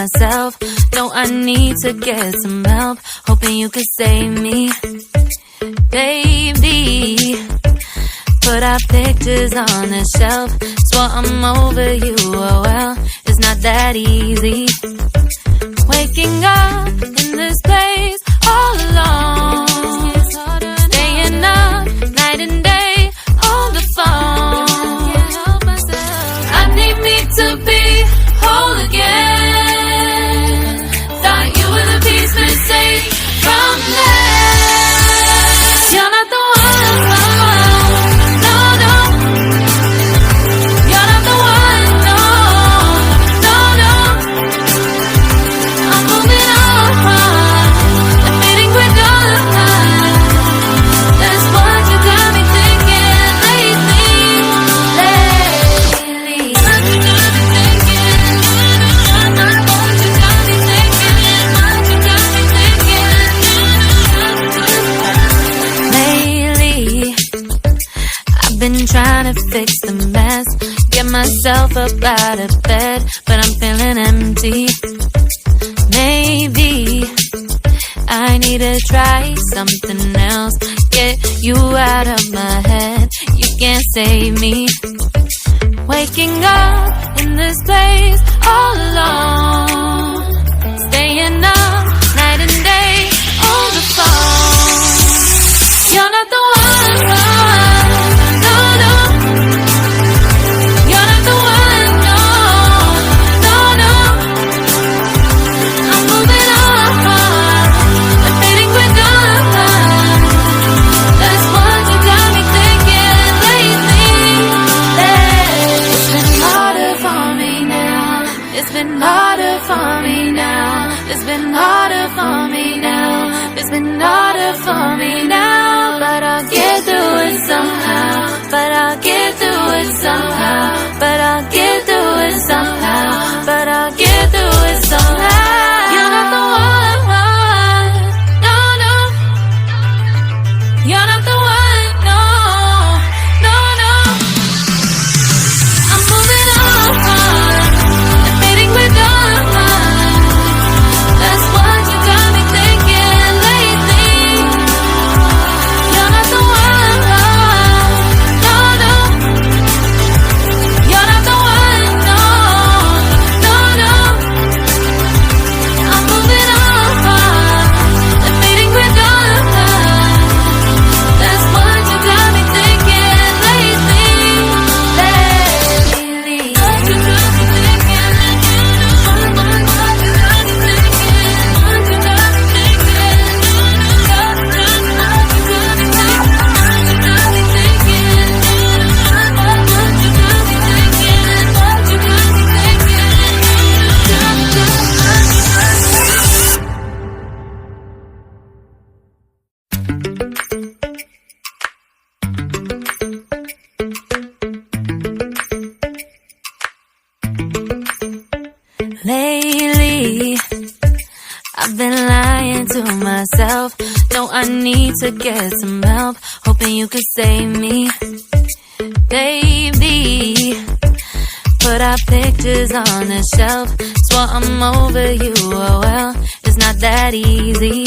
myself. No, I need to get some help, hoping you could save me. Baby, put our pictures on the shelf. Swore I'm over you, oh well, it's not that easy. Waking up in this place all alone, staying up night and day on the phone. I need me to be whole again. Thought you were the piece missing from this. You're not the one, no, no. You're not the one, no, no, no. I'm moving on, admitting we're done. That's what you got me thinking lately. What you got me thinking. What you got me thinking. What you got me thinking. Lately, I've been trying to fix the mess, get myself up out of bed, but I'm feeling empty. Maybe I need to try something else, get you out of my head. You can't save me. Waking up in this place all alone, staying up night and day on the phone. You're not the one, no, no. You're not the one, no, no, no. I'm moving on, admitting we're done. That's what you got me thinking lately. It's been harder for me now. It's been harder for me now. It's been harder for me now. It's been harder for me now. But I'll get through it somehow. But I'll get through it somehow. But I'll get through it somehow. But I'll get through it somehow. You're not the one, no, no. You're not the one, no, no, no. I'm moving on, admitting we're done. That's what you got me thinking lately. You're not the one, no, no. You're not the one, no, no, no. I'm moving on, admitting we're done. That's what you got me thinking lately. What you got me thinking. What you got me thinking. What you got me thinking. What you got me Lately, I've been lying to myself. No, I need to get some help, hoping you could save me. Baby, put our pictures on the shelf. Swore I'm over you, oh well, it's not that easy.